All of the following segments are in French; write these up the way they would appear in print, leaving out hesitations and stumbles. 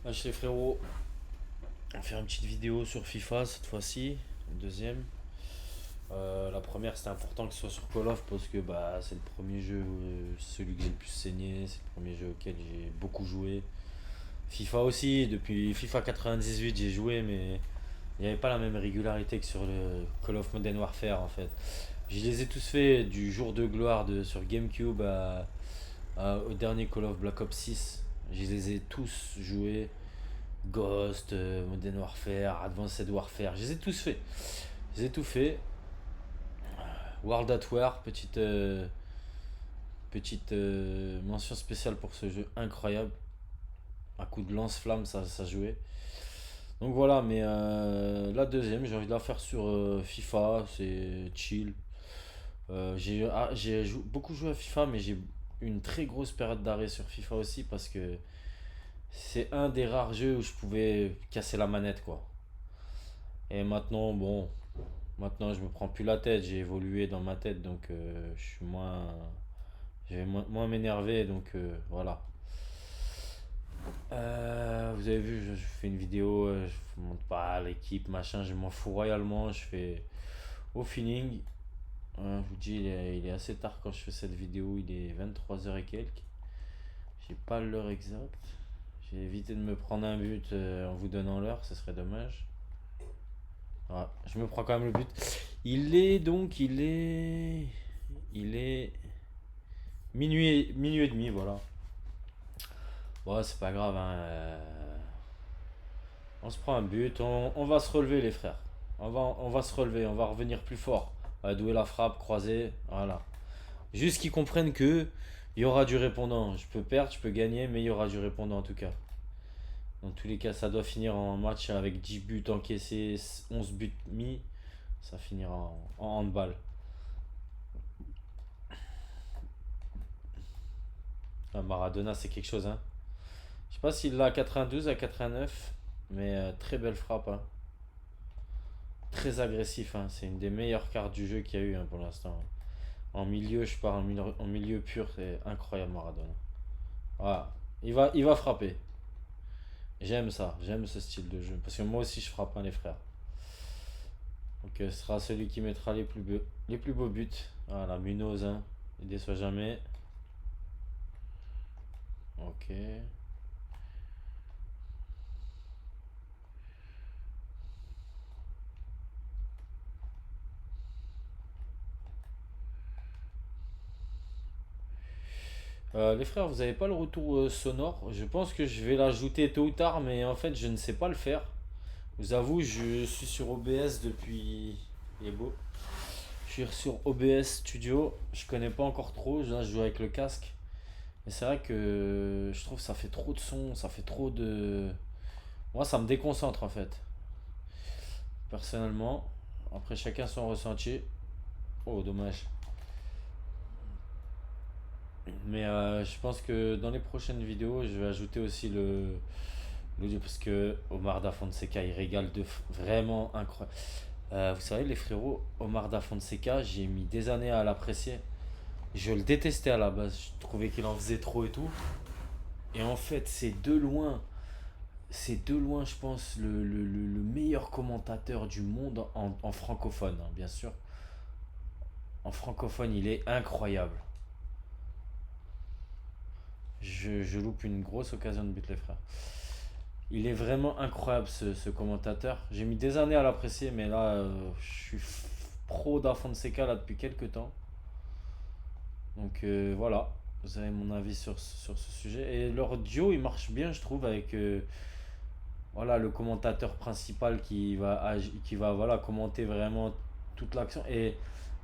Wesh les frérots, on va faire une petite vidéo sur FIFA cette fois-ci, une deuxième. La première c'était important que ce soit sur Call of parce que bah, c'est le premier jeu, celui que j'ai le plus saigné, c'est le premier jeu auquel j'ai beaucoup joué. FIFA aussi, depuis FIFA 98 j'ai joué mais il n'y avait pas la même régularité que sur le Call of Modern Warfare en fait. Je les ai tous fait du jour de gloire sur GameCube au dernier Call of Black Ops 6. Je les ai tous joués. Ghost, Modern Warfare, Advanced Warfare, je les ai tous faits. Je les ai tout fait. World at War, petite mention spéciale pour ce jeu incroyable. Un coup de lance-flamme, ça jouait. Donc voilà, mais la deuxième, j'ai envie de la faire sur FIFA, c'est chill. J'ai beaucoup joué à FIFA, mais j'ai une très grosse période d'arrêt sur FIFA aussi parce que c'est un des rares jeux où je pouvais casser la manette quoi. Et maintenant, bon, maintenant, je me prends plus la tête, j'ai évolué dans ma tête, donc je suis je vais moins m'énerver, donc voilà. Vous avez vu, je fais une vidéo, je vous montre pas l'équipe, machin, je m'en fous royalement, je fais au feeling. Je vous dis, il est assez tard quand je fais cette vidéo, il est 23 h et quelques. J'ai pas l'heure exacte. J'ai évité de me prendre un but en vous donnant l'heure, ce serait dommage. Ouais, je me prends quand même le but. Il est minuit et demi, voilà. Bon, c'est pas grave, hein. On se prend un but, on va se relever, les frères. On va se relever, on va revenir plus fort. On va douer la frappe, croiser, voilà. Juste qu'ils comprennent que il y aura du répondant. Je peux perdre, je peux gagner, mais il y aura du répondant en tout cas. Dans tous les cas, ça doit finir en match avec 10 buts encaissés, 11 buts mis. Ça finira en handball. Ah, Maradona, c'est quelque chose, hein. Je sais pas s'il l'a à 92, à 89, mais très belle frappe, hein. Très agressif, hein. C'est une des meilleures cartes du jeu qu'il y a eu hein, pour l'instant. En milieu, je pars en milieu pur, c'est incroyable Maradona. Voilà. Il va frapper. J'aime ça, j'aime ce style de jeu. Parce que moi aussi je frappe hein, les frères. Donc ce sera celui qui mettra les plus beaux buts. Voilà, Munoz, hein. Il déçoit jamais. Ok. Les frères, vous avez pas le retour sonore. Je pense que je vais l'ajouter tôt ou tard, mais en fait je ne sais pas le faire. Je vous avoue, je suis sur OBS depuis. Il est beau. Je suis sur OBS Studio. Je connais pas encore trop. Là, je joue avec le casque. Mais c'est vrai que je trouve que ça fait trop de son. Ça fait trop de. Moi, ça me déconcentre en fait. Personnellement. Après, chacun son ressenti. Oh, dommage. Mais je pense que dans les prochaines vidéos, je vais ajouter aussi l'audio parce que Omar Da Fonseca, il régale vraiment incroyable. Vous savez, les frérots, Omar Da Fonseca, j'ai mis des années à l'apprécier. Je le détestais à la base. Je trouvais qu'il en faisait trop et tout. Et en fait, c'est de loin, je pense, le meilleur commentateur du monde en francophone, hein, bien sûr. En francophone, il est incroyable. Je loupe une grosse occasion de but, les frères. Il est vraiment incroyable, ce commentateur. J'ai mis des années à l'apprécier, mais là, je suis pro Da Fonseca là, depuis quelques temps. Donc voilà, vous avez mon avis sur ce sujet. Et leur duo, il marche bien, je trouve, avec voilà, le commentateur principal qui va voilà, commenter vraiment toute l'action. Et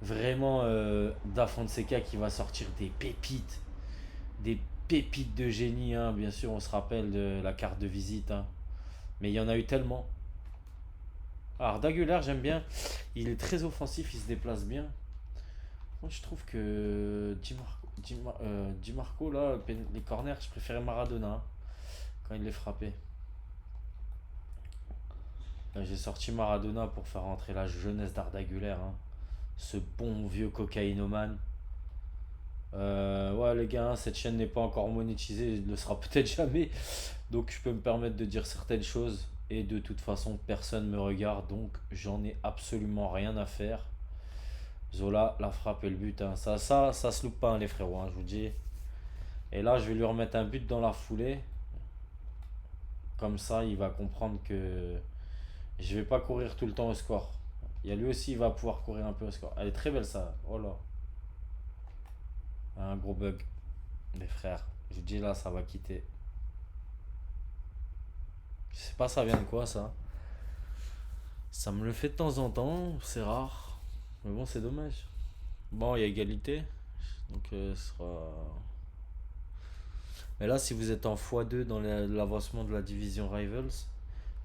vraiment Da Fonseca qui va sortir des pépites de génie. Hein. Bien sûr, on se rappelle de la carte de visite. Hein. Mais il y en a eu tellement. Alors, Daguerre, j'aime bien. Il est très offensif, il se déplace bien. Moi, je trouve que Di Marco, là, les corners, je préférais Maradona hein, quand il les frappait. J'ai sorti Maradona pour faire rentrer la jeunesse d'Arda Güler. Hein. Ce bon vieux cocaïnomane. Ouais, les gars, cette chaîne n'est pas encore monétisée, elle ne le sera peut-être jamais. Donc, je peux me permettre de dire certaines choses. Et de toute façon, personne ne me regarde. Donc, j'en ai absolument rien à faire. Zola, la frappe et le but, hein. Ça se loupe pas, hein, les frérots, hein, je vous dis. Et là, je vais lui remettre un but dans la foulée. Comme ça, il va comprendre que je vais pas courir tout le temps au score. Il y a lui aussi, il va pouvoir courir un peu au score. Elle est très belle, ça. Oh là. Un gros bug. Les frères. Je vous dis là, ça va quitter. Je sais pas, ça vient de quoi, ça. Ça me le fait de temps en temps. C'est rare. Mais bon, c'est dommage. Bon, il y a égalité. Donc, ce sera. Mais là, si vous êtes en x2 dans l'avancement de la division Rivals,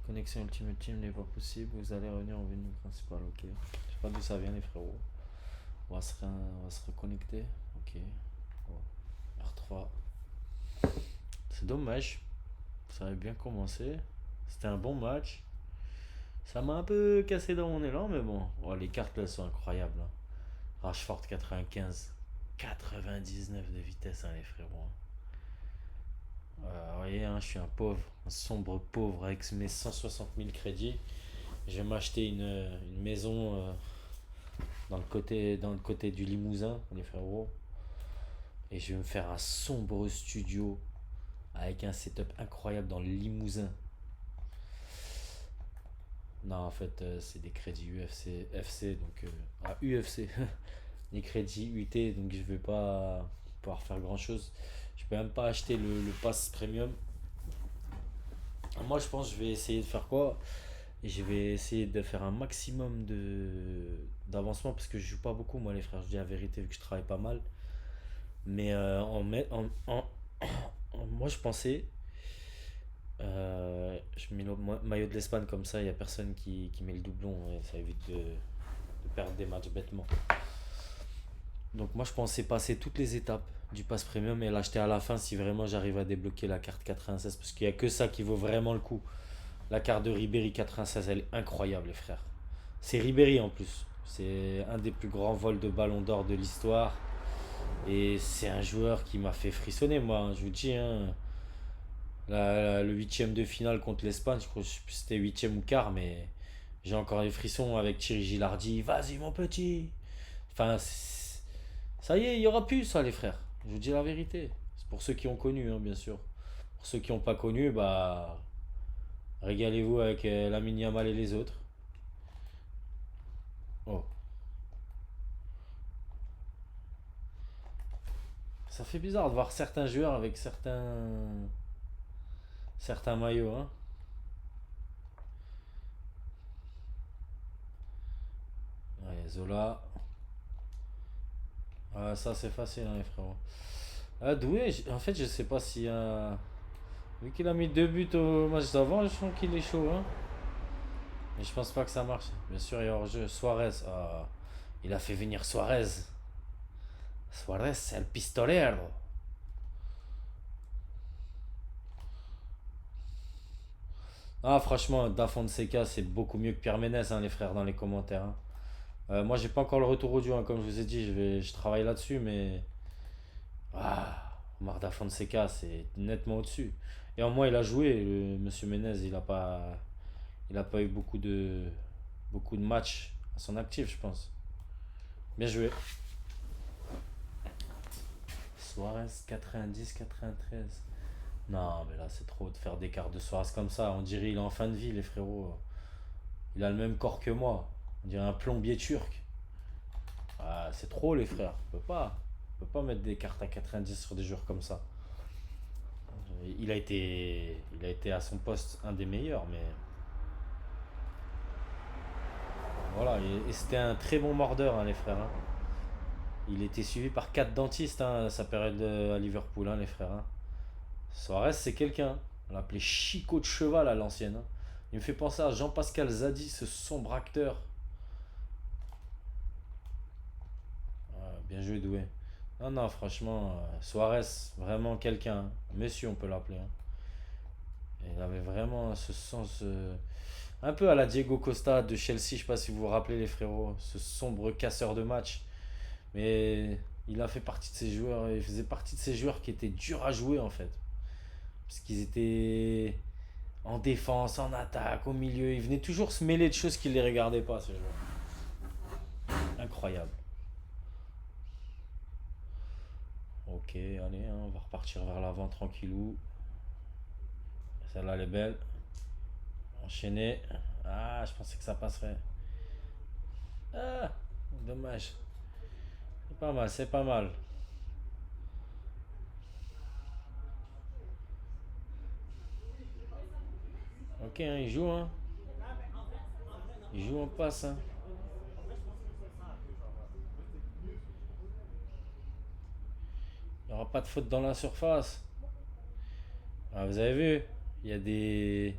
connexion Ultimate Team n'est pas possible. Vous allez revenir en venue principale. Ok. Je sais pas d'où ça vient, les frérots. On va se reconnecter. Ok. Bon. R3. C'est dommage. Ça avait bien commencé. C'était un bon match. Ça m'a un peu cassé dans mon élan, mais bon. Oh, les cartes là elles sont incroyables, hein. Rashford 95. 99 de vitesse, hein, les frérots. Vous voyez, hein, je suis un pauvre, un sombre pauvre avec mes 160 000 crédits. Je vais m'acheter une maison dans le côté du Limousin, les frérots. Et je vais me faire un sombre studio avec un setup incroyable dans le Limousin. Non, en fait, c'est des crédits UFC, FC, donc UFC, des crédits UT, donc je vais pas pouvoir faire grand chose. Je peux même pas acheter le pass premium. Moi, je pense que je vais essayer de faire quoi? Je vais essayer de faire un maximum d'avancement parce que je joue pas beaucoup, moi, les frères. Je dis la vérité, vu que je travaille pas mal. Mais moi, je pensais, je mets le maillot de l'Espagne comme ça, il y a personne qui met le doublon, et ça évite de perdre des matchs bêtement. Donc moi je pensais passer toutes les étapes du pass premium et l'acheter à la fin si vraiment j'arrive à débloquer la carte 96 parce qu'il n'y a que ça qui vaut vraiment le coup. La carte de Ribéry 96 elle est incroyable les frères. C'est Ribéry en plus. C'est un des plus grands vols de ballon d'or de l'histoire. Et c'est un joueur qui m'a fait frissonner moi, hein, je vous dis. Hein. Le huitième de finale contre l'Espagne, je crois que c'était huitième ou quart, mais j'ai encore des frissons avec Thierry Gilardi. Vas-y mon petit. Enfin, ça y est, il y aura plus ça, les frères. Je vous dis la vérité. C'est pour ceux qui ont connu, hein, bien sûr. Pour ceux qui n'ont pas connu, bah, régalez-vous avec Lamine Yamal et les autres. Oh, ça fait bizarre de voir certains joueurs avec certains maillots, hein. Ouais, Zola. Ah, ça, c'est facile, hein, les frérots. Ah, Doué, en fait, je sais pas si. Vu qu'il a mis deux buts au match d'avant, je sens qu'il est chaud, hein. Mais je pense pas que ça marche. Bien sûr, il y a hors-jeu. Suarez. Ah, il a fait venir Suarez. Suarez, c'est le pistolero. Ah, franchement, Da Fonseca, c'est beaucoup mieux que Pierre Ménès, hein, les frères, dans les commentaires, hein. Moi, j'ai pas encore le retour audio, hein, comme je vous ai dit, je travaille là-dessus, mais. Omar Da Fonseca, c'est nettement au-dessus. Et en moins, il a joué, monsieur Ménez, il a pas eu beaucoup de matchs à son actif, je pense. Bien joué. Suarez 90-93. Non, mais là, c'est trop de faire des cartes de Suarez comme ça. On dirait il est en fin de vie, les frérots. Il a le même corps que moi. On dirait un plombier turc. Ah, c'est trop, les frères. On peut pas mettre des cartes à 90 sur des joueurs comme ça. Il a été à son poste un des meilleurs, mais voilà. Et c'était un très bon mordeur, hein, les frères, hein. Il était suivi par 4 dentistes, hein, à sa période à Liverpool, hein, les frères, hein. Suarez, c'est quelqu'un. On l'appelait Chico de cheval à l'ancienne, hein. Il me fait penser à Jean-Pascal Zadi, ce sombre acteur. Bien joué, Doué. Non, non, franchement, Suarez, vraiment quelqu'un, hein. Monsieur, on peut l'appeler, hein. Et il avait vraiment ce sens. Un peu à la Diego Costa de Chelsea, je sais pas si vous vous rappelez, les frérots. Ce sombre casseur de match. Mais Il a fait partie de ces joueurs, il faisait partie de ces joueurs qui étaient durs à jouer en fait. Parce qu'ils étaient en défense, en attaque, au milieu. Ils venaient toujours se mêler de choses qui ne les regardaient pas, ces joueurs. Incroyable. Ok, allez, hein, on va repartir vers l'avant tranquillou. Celle-là, elle est belle. Enchaîner. Ah, je pensais que ça passerait. Ah, dommage. C'est pas mal, c'est pas mal. Ok, hein, il joue, hein. Il joue en passe, hein. Il n'y aura pas de faute dans la surface. Ah, vous avez vu? Il y a des.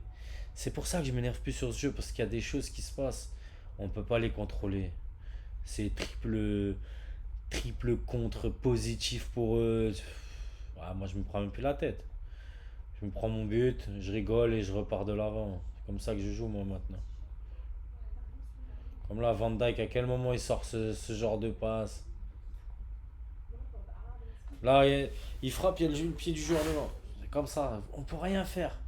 C'est pour ça que je m'énerve plus sur ce jeu, parce qu'il y a des choses qui se passent. On peut pas les contrôler. C'est triple contre positif pour eux. Ah, moi, je me prends même plus la tête. Je me prends mon but, je rigole et je repars de l'avant. C'est comme ça que je joue, moi, maintenant. Comme là, Van Dyke, à quel moment il sort ce genre de passe? Là, il frappe, il y a le pied du joueur devant. C'est comme ça, on peut rien faire.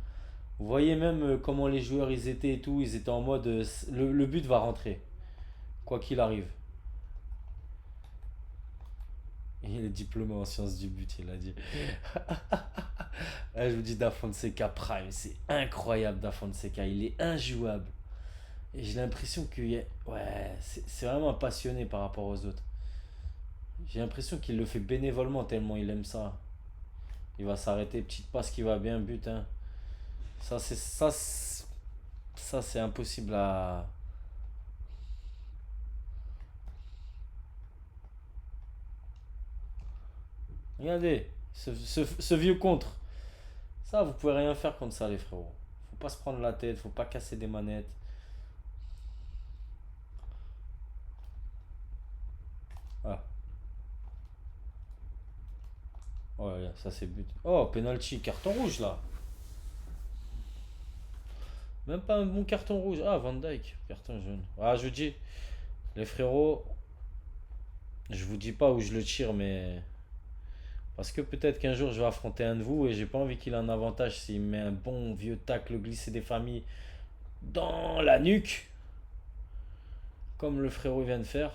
Vous voyez même comment les joueurs ils étaient et tout. Ils étaient en mode le but va rentrer, quoi qu'il arrive. Et il est diplômé en sciences du but, il a dit. Ah, je vous dis, Da Fonseca Prime, c'est incroyable. Da Fonseca, il est injouable. Et j'ai l'impression qu'il est. Ouais, c'est vraiment un passionné par rapport aux autres. J'ai l'impression qu'il le fait bénévolement tellement il aime ça. Il va s'arrêter, petite passe qui va bien, but. Hein. Ça, c'est ça, ça c'est impossible à. Regardez, ce vieux contre. Ça, vous pouvez rien faire contre ça, les frérots. Faut pas se prendre la tête, faut pas casser des manettes. Ah, ouais, ça c'est but. Oh, penalty, carton rouge là. Même pas un bon carton rouge. Ah, Van Dyke, carton jaune. Ah, je vous dis, les frérots, je vous dis pas où je le tire, mais. Parce que peut-être qu'un jour je vais affronter un de vous et j'ai pas envie qu'il ait un avantage s'il me met un bon vieux tacle glissé des familles dans la nuque, comme le frérot vient de faire.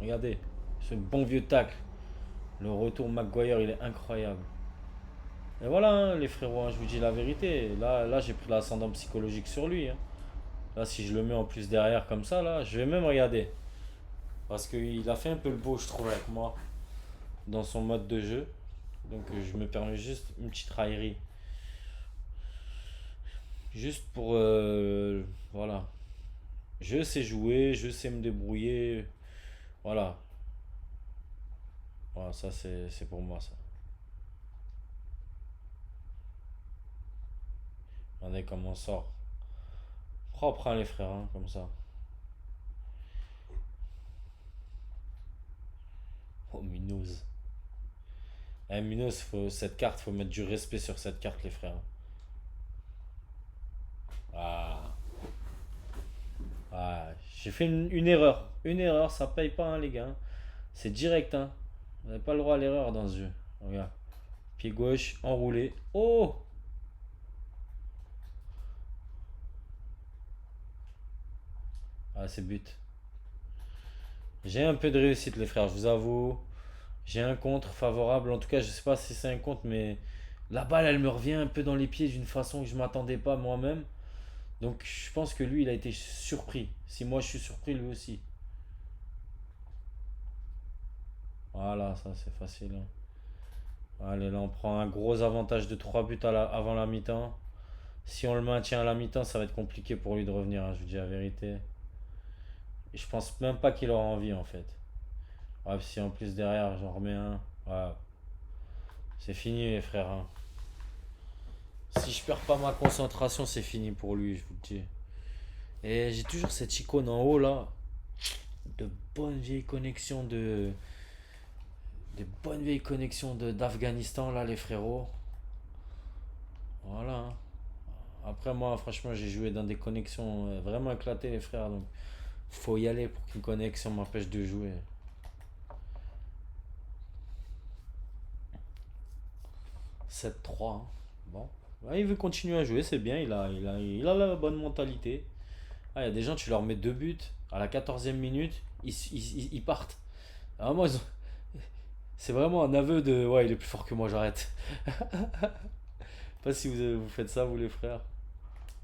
Regardez, ce bon vieux tacle. Le retour Maguire, il est incroyable. Et voilà, hein, les frérots, hein, je vous dis la vérité. Là j'ai pris l'ascendant psychologique sur lui. Hein. Là, si je le mets en plus derrière comme ça, là, je vais même regarder. Parce qu'il a fait un peu le beau, je trouve, avec moi, dans son mode de jeu. Donc, je me permets juste une petite raillerie. Juste pour. Voilà. Je sais jouer, je sais me débrouiller. Voilà. Voilà, ça, c'est pour moi, ça. Regardez comment on sort. Propre, hein, les frères, hein, comme ça. Oh, Munoz. Eh, Munoz, cette carte, faut mettre du respect sur cette carte, les frères. Ah. Ah, j'ai fait une erreur. Une erreur, ça paye pas, hein, les gars. C'est direct, hein. Vous n'avez pas le droit à l'erreur dans ce jeu. Regarde. Pied gauche, enroulé. Oh! Ah, c'est but. J'ai un peu de réussite, les frères, je vous avoue. J'ai un contre favorable. En tout cas, je sais pas si c'est un contre, mais la balle, elle me revient un peu dans les pieds d'une façon que je m'attendais pas moi-même. Donc, je pense que lui, il a été surpris. Si moi, je suis surpris, lui aussi. Voilà, ça, c'est facile. Hein. Allez, là, on prend un gros avantage de 3 buts avant la mi-temps. Si on le maintient à la mi-temps, ça va être compliqué pour lui de revenir, hein, je vous dis la vérité. Et je pense même pas qu'il aura envie, en fait. Ouais, si en plus derrière, j'en remets un. Ouais, c'est fini, les frères. Hein. Si je perds pas ma concentration, c'est fini pour lui, je vous le dis. Et j'ai toujours cette icône en haut, là. De bonnes vieilles connexions de. Des bonnes vieilles connexions d'Afghanistan, là, les frérots. Voilà. Hein. Après, moi, franchement, j'ai joué dans des connexions vraiment éclatées, les frères. Donc, faut y aller pour qu'une connexion m'empêche de jouer. 7-3, hein. Bon. Ouais, il veut continuer à jouer, c'est bien. Il a la bonne mentalité. Ah, il y a des gens, tu leur mets 2 buts. À la 14e minute, ils partent. Ah, moi, c'est vraiment un aveu de. Ouais, il est plus fort que moi, j'arrête. Pas si vous faites ça, vous les frères.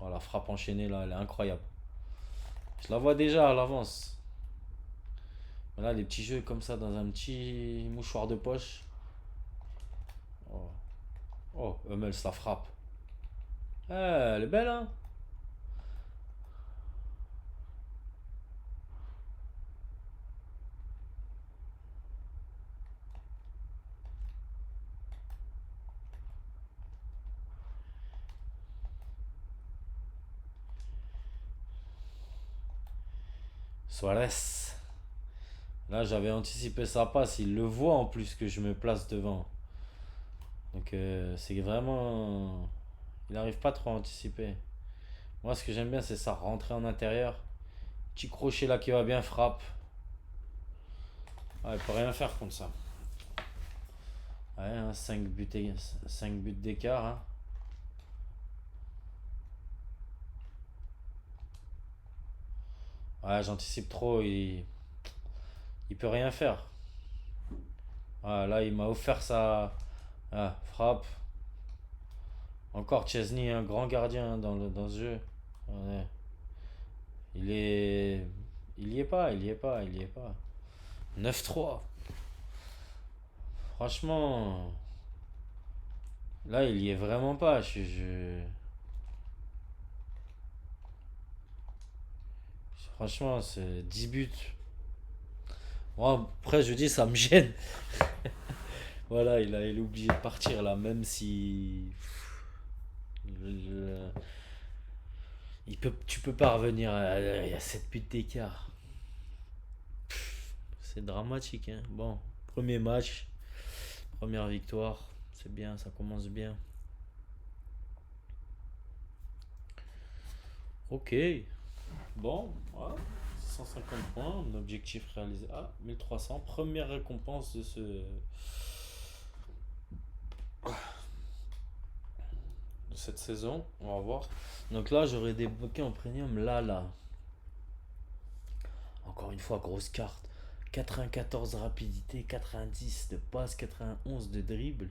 Oh, la frappe enchaînée là, elle est incroyable. Je la vois déjà à l'avance. Voilà, les petits jeux comme ça dans un petit mouchoir de poche. Oh, oh Hummels la frappe. Eh, elle est belle, hein? Suarez. Là, j'avais anticipé sa passe. Il le voit en plus que je me place devant. Donc, c'est vraiment. Il n'arrive pas trop à anticiper. Moi, ce que j'aime bien, c'est ça, rentrer en intérieur. Petit crochet là qui va bien, frappe. Ah, il peut rien faire contre ça. Ouais, hein, 5 buts d'écart, hein. Ouais, j'anticipe trop, il peut rien faire. Ah, là, il m'a offert sa frappe. Encore Chesney, un grand gardien dans ce jeu. Ouais. Il est. Il y est pas, il y est pas, il y est pas. 9-3. Franchement, là, il y est vraiment pas. Franchement, c'est 10 buts. Moi, après, je dis, ça me gêne. Voilà, il est obligé de partir là, même si. je- tu peux pas revenir il y a 7 buts d'écart. C'est dramatique, hein. Bon, premier match, première victoire. C'est bien, ça commence bien. Ok, bon, voilà. 150 points, mon objectif réalisé. Ah, 1300. Première récompense de cette saison. On va voir. Donc là, j'aurais débloqué en premium là. Encore une fois, grosse carte. 94 rapidité, 90 de passe, 91 de dribble,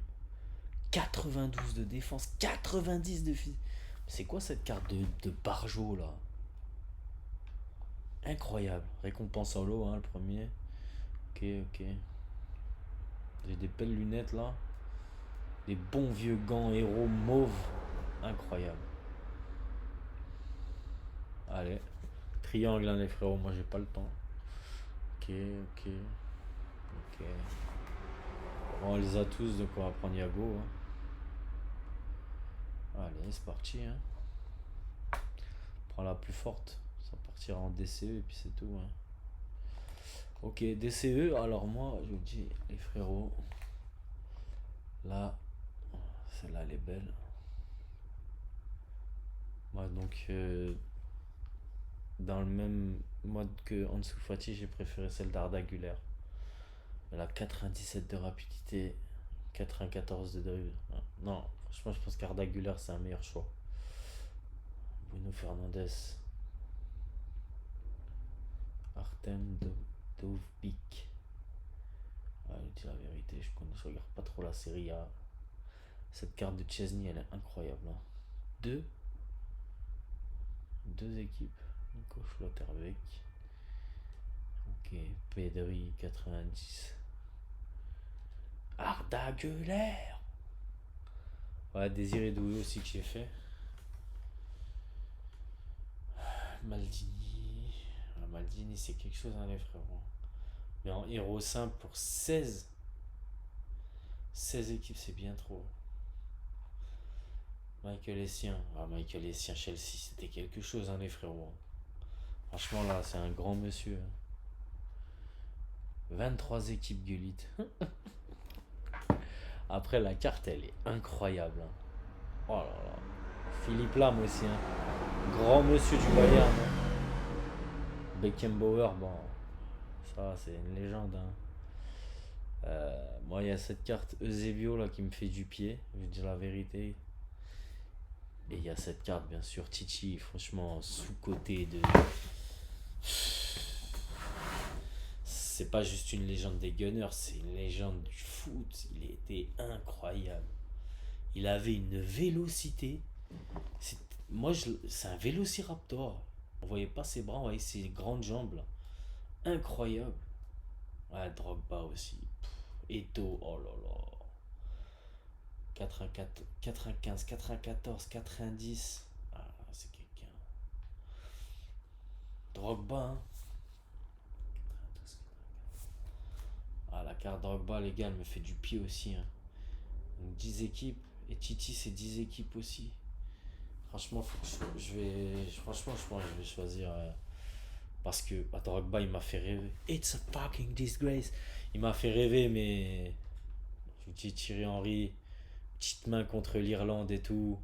92 de défense, 90 de physique. C'est quoi cette carte de Barjo là? Incroyable. Récompense en lot, hein, le premier. Ok, ok. J'ai des belles lunettes là. Des bons vieux gants héros mauves. Incroyable. Allez. Triangle, hein, les frérots. Moi, j'ai pas le temps. Ok, ok, ok. Bon, on les a tous, donc on va prendre Yago, hein. Allez, c'est parti, hein. Prends la plus forte. Ça partira en DCE et puis c'est tout, hein. Ok, DCE. Alors, moi, je vous dis, les frérots. Là, celle-là, elle est belle. Moi, donc, dans le même mode que Ansu Fati, j'ai préféré celle d'Arda Güler. Elle a 97 de rapidité, 94 de dribble. Non, franchement, je pense qu'Arda Güler, c'est un meilleur choix. Bruno Fernandes, Artem Dovbik. Ah, je dis la vérité, je regarde pas trop la série A. Cette carte de Chesney, elle est incroyable, hein. Deux, deux équipes. Nico Schlotterbeck. Ok, Pedri 90. Arda Güler. Ouais, Désiré Doué aussi que j'ai fait. Maldini. Ah, Maldini, c'est quelque chose, hein, les frérots. Mais en héros simple pour 16 équipes, c'est bien trop. Michael Essien. Ah, Michael Essien, Chelsea, c'était quelque chose, hein, les frérots. Franchement, là, c'est un grand monsieur, hein. 23 équipes Gullit. Après, la carte, elle est incroyable, hein. Oh là là. Philippe Lam aussi, hein. Grand monsieur du Bayern, hein. Beckenbauer, bon, ça c'est une légende, hein. Moi, il y a cette carte Eusebio là qui me fait du pied, je vais dire la vérité. Et il y a cette carte, bien sûr, Titi, franchement, sous-côté de. C'est pas juste une légende des Gunners, c'est une légende du foot. Il était incroyable. Il avait une vélocité. C'est- Moi, c'est un vélociraptor. On voyait pas ses bras, on voyait ses grandes jambes là. Incroyable. Ouais, Drogba aussi. Eto, oh là là. 84, 95, 94, 90. Ah, c'est quelqu'un. Drogba, hein. Ah, la carte Drogba, les gars, elle me fait du pied aussi, hein. Donc 10 équipes. Et Titi, c'est 10 équipes aussi. Franchement, franchement, je pense que je vais choisir. Parce que Drogba, il m'a fait rêver. It's a fucking disgrace. Il m'a fait rêver, mais. Je vous dis, Thierry Henry, petite main contre l'Irlande et tout.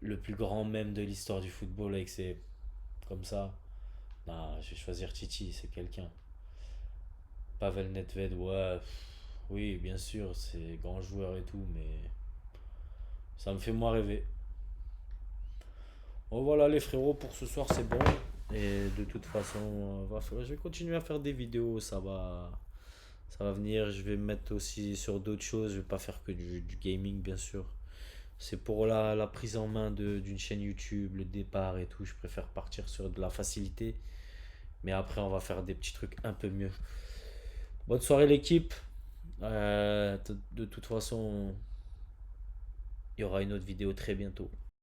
Le plus grand mème de l'histoire du football avec ses. Comme ça. Non, je vais choisir Titi, c'est quelqu'un. Pavel Nedved, ouais. Oui, bien sûr, c'est grand joueur et tout, mais. Ça me fait moins rêver. Bon, voilà, les frérots, pour ce soir, c'est bon. Et de toute façon, je vais continuer à faire des vidéos, ça va venir. Je vais me mettre aussi sur d'autres choses. Je vais pas faire que du gaming, bien sûr. C'est pour la prise en main d'une chaîne YouTube, le départ et tout. Je préfère partir sur de la facilité. Mais après, on va faire des petits trucs un peu mieux. Bonne soirée, l'équipe. De toute façon, il y aura une autre vidéo très bientôt.